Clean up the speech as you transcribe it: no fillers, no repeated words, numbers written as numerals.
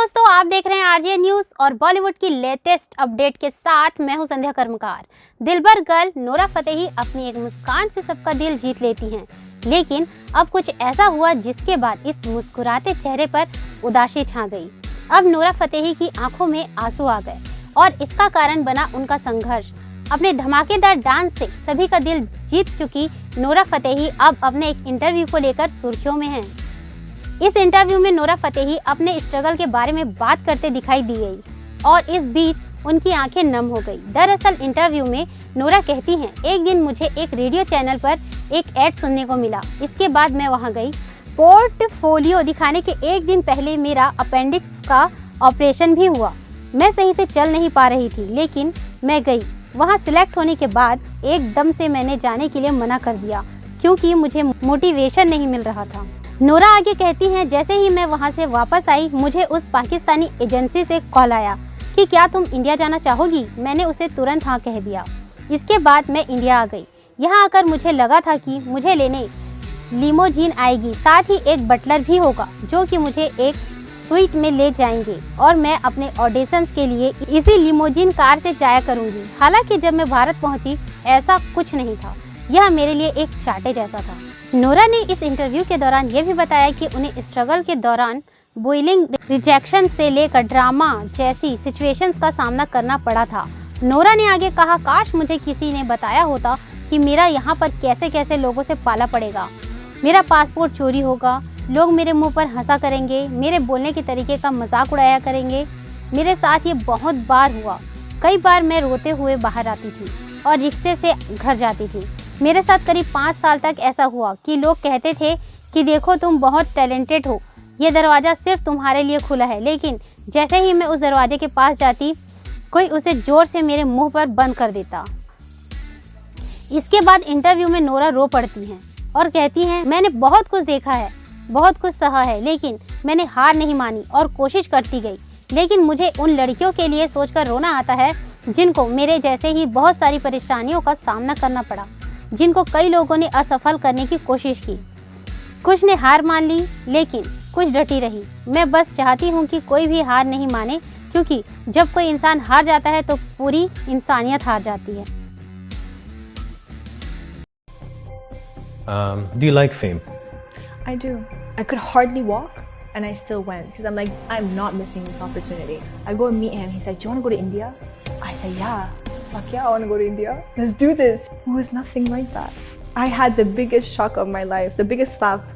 दोस्तों, आप देख रहे हैं आरजे न्यूज और बॉलीवुड की लेटेस्ट अपडेट के साथ मैं हूं संध्या कर्मकार। दिलबर गर्ल नोरा फतेही अपनी एक मुस्कान से सबका दिल जीत लेती हैं, लेकिन अब कुछ ऐसा हुआ जिसके बाद इस मुस्कुराते चेहरे पर उदासी छा गई। अब नोरा फतेही की आंखों में आंसू आ गए और इसका कारण बना उनका संघर्ष। अपने धमाकेदार डांस से सभी का दिल जीत चुकी नोरा फतेही अब अपने एक इंटरव्यू को लेकर सुर्खियों में हैं। इस इंटरव्यू में नोरा फतेही अपने स्ट्रगल के बारे में बात करते दिखाई दी गई और इस बीच उनकी आंखें नम हो गई। दरअसल इंटरव्यू में नोरा कहती हैं, एक दिन मुझे एक रेडियो चैनल पर एक ऐड सुनने को मिला। इसके बाद मैं वहां गई। पोर्टफोलियो दिखाने के एक दिन पहले मेरा अपेंडिक्स का ऑपरेशन भी हुआ। मैं सही से चल नहीं पा रही थी, लेकिन मैं गई। वहां सिलेक्ट होने के बाद एकदम से मैंने जाने के लिए मना कर दिया क्योंकि मुझे मोटिवेशन नहीं मिल रहा था। नोरा आगे कहती हैं, जैसे ही मैं वहां से वापस आई मुझे उस पाकिस्तानी एजेंसी से कॉल आया कि क्या तुम इंडिया जाना चाहोगी। मैंने उसे तुरंत हाँ कह दिया। इसके बाद मैं इंडिया आ गई। यहाँ आकर मुझे लगा था कि मुझे लेने लिमोजीन आएगी, साथ ही एक बटलर भी होगा जो कि मुझे एक स्वीट में ले जाएंगे और मैं अपने ऑडिशंस के लिए इसी लिमोजीन कार से जाया करूंगी। हालांकि जब मैं भारत पहुंची ऐसा कुछ नहीं था, यह मेरे लिए एक चाटे जैसा था। नोरा ने इस इंटरव्यू के दौरान ये भी बताया कि उन्हें स्ट्रगल के दौरान बुलिंग, रिजेक्शन से लेकर ड्रामा जैसी सिचुएशंस का सामना करना पड़ा था। नोरा ने आगे कहा, काश मुझे किसी ने बताया होता कि मेरा यहाँ पर कैसे कैसे लोगों से पाला पड़ेगा। मेरा पासपोर्ट चोरी होगा, लोग मेरे मुंह पर हंसा करेंगे, मेरे बोलने के तरीके का मजाक उड़ाया करेंगे। मेरे साथ ये बहुत बार हुआ। कई बार मैं रोते हुए बाहर आती थी और रिक्शे से घर जाती थी। मेरे साथ करीब 5 साल तक ऐसा हुआ कि लोग कहते थे कि देखो तुम बहुत टैलेंटेड हो, ये दरवाज़ा सिर्फ तुम्हारे लिए खुला है। लेकिन जैसे ही मैं उस दरवाजे के पास जाती, कोई उसे जोर से मेरे मुंह पर बंद कर देता। इसके बाद इंटरव्यू में नोरा रो पड़ती हैं और कहती हैं, मैंने बहुत कुछ देखा है, बहुत कुछ सहा है, लेकिन मैंने हार नहीं मानी और कोशिश करती गई। लेकिन मुझे उन लड़कियों के लिए सोचकर रोना आता है जिनको मेरे जैसे ही बहुत सारी परेशानियों का सामना करना पड़ा, जिनको कई लोगों ने असफल करने की कोशिश की। कुछ ने हार मान ली, लेकिन कुछ डटी रही। मैं बस चाहती हूँ कि कोई भी हार नहीं माने, क्योंकि जब कोई इंसान हार जाता है तो पूरी इंसानियत हार जाती है। Do you like fame? I do. I could hardly walk and I still went because I'm like, I'm not missing this opportunity. I go and meet him. He's like, do you want to go to India? I said, yeah. Fuck yeah, I want to go to India. Let's do this. It was nothing like that. I had the biggest shock of my life, the biggest slap